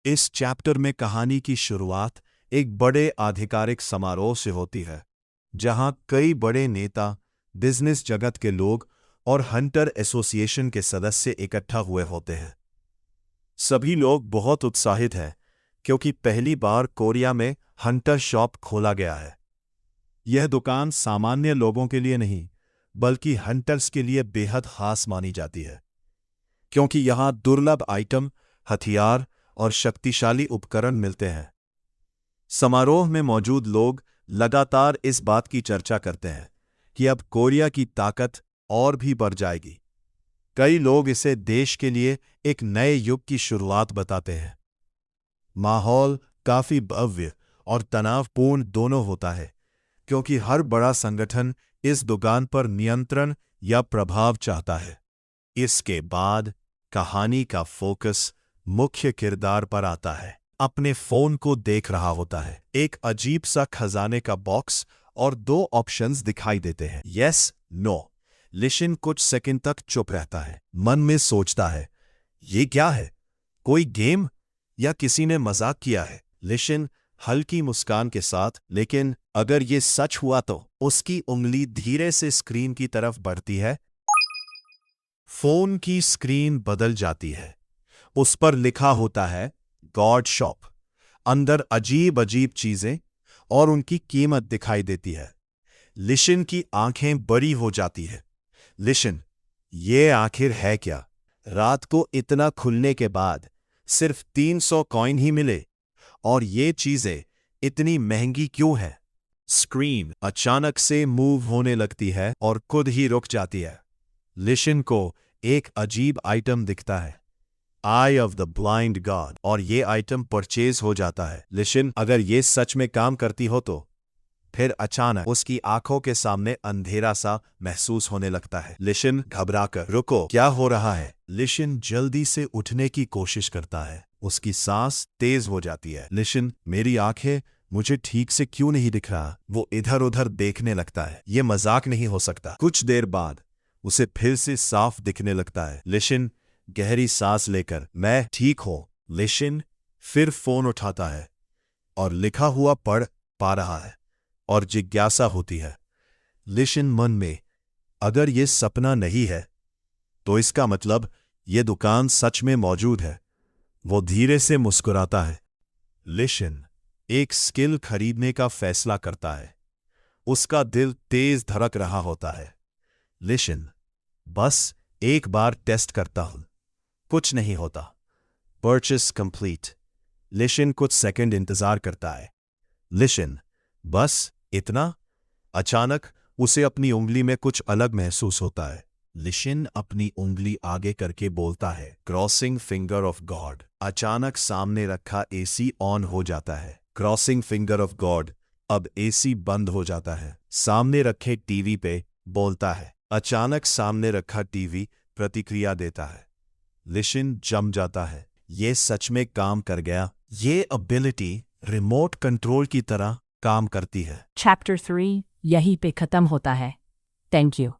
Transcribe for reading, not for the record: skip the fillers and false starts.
इस चैप्टर में कहानी की शुरुआत एक बड़े आधिकारिक समारोह से होती है, जहां कई बड़े नेता, बिजनेस जगत के लोग और हंटर एसोसिएशन के सदस्य इकट्ठा हुए होते हैं। सभी लोग बहुत उत्साहित हैं क्योंकि पहली बार कोरिया में हंटर शॉप खोला गया है। यह दुकान सामान्य लोगों के लिए नहीं, बल्कि हंटर्स के लिए बेहद खास मानी जाती है, क्योंकि यहां दुर्लभ आइटम, हथियार और शक्तिशाली उपकरण मिलते हैं। समारोह में मौजूद लोग लगातार इस बात की चर्चा करते हैं कि अब कोरिया की ताकत और भी बढ़ जाएगी। कई लोग इसे देश के लिए एक नए युग की शुरुआत बताते हैं। माहौल काफी भव्य और तनावपूर्ण दोनों होता है, क्योंकि हर बड़ा संगठन इस दुकान पर नियंत्रण या प्रभाव चाहता है। इसके बाद कहानी का फोकस मुख्य किरदार पर आता है। अपने फोन को देख रहा होता है। एक अजीब सा खजाने का बॉक्स और दो ऑप्शंस दिखाई देते हैं, यस, नो। लिशिन कुछ सेकंड तक चुप रहता है, मन में सोचता है, ये क्या है? कोई गेम या किसी ने मजाक किया है? लिशिन हल्की मुस्कान के साथ, लेकिन अगर ये सच हुआ तो? उसकी उंगली धीरे से स्क्रीन की तरफ बढ़ती है। फोन की स्क्रीन बदल जाती है। उस पर लिखा होता है गॉड शॉप। अंदर अजीब अजीब चीजें और उनकी कीमत दिखाई देती है। लिशिन की आंखें बड़ी हो जाती है। लिशिन, ये आखिर है क्या? रात को इतना खुलने के बाद सिर्फ 300 कॉइन ही मिले, और ये चीजें इतनी महंगी क्यों है? स्क्रीन अचानक से मूव होने लगती है और खुद ही रुक जाती है। लिशिन को एक अजीब आइटम दिखता है, आई ऑफ द ब्लाइंड गॉड, और ये आइटम परचेज हो जाता है। लिशिन, अगर ये सच में काम करती हो तो? फिर अचानक उसकी आंखों के सामने अंधेरा सा महसूस होने लगता है। लिशिन घबराकर, रुको, क्या हो रहा है? लिशिन जल्दी से उठने की कोशिश करता है। उसकी सांस तेज हो जाती है। लिशिन, मेरी आंखें, मुझे ठीक से क्यों नहीं दिख रहा? वो इधर उधर देखने लगता है। ये मजाक नहीं हो सकता। कुछ देर बाद उसे फिर से साफ दिखने लगता है। लिशिन गहरी सांस लेकर, मैं ठीक हूं। लिशिन फिर फोन उठाता है और लिखा हुआ पढ़ पा रहा है, और जिज्ञासा होती है। लिशिन मन में, अगर ये सपना नहीं है तो इसका मतलब ये दुकान सच में मौजूद है। वो धीरे से मुस्कुराता है। लिशिन एक स्किल खरीदने का फैसला करता है। उसका दिल तेज धड़क रहा होता है। लिशिन, बस एक बार टेस्ट करता हूं। कुछ नहीं होता। Purchase complete. लिशिन कुछ सेकंड इंतजार करता है। लिशिन, बस इतना? अचानक उसे अपनी उंगली में कुछ अलग महसूस होता है। लिशिन अपनी उंगली आगे करके बोलता है, क्रॉसिंग फिंगर ऑफ गॉड। अचानक सामने रखा एसी ऑन हो जाता है। Crossing finger of God. अब एसी बंद हो जाता है। सामने रखे टीवी पे बोलता है। अचानक सामने रखा टीवी प्रतिक्रिया देता है। लिशिन जम जाता है। ये सच में काम कर गया। ये एबिलिटी रिमोट कंट्रोल की तरह काम करती है। चैप्टर 3 यहीं पे खत्म होता है। Thank you.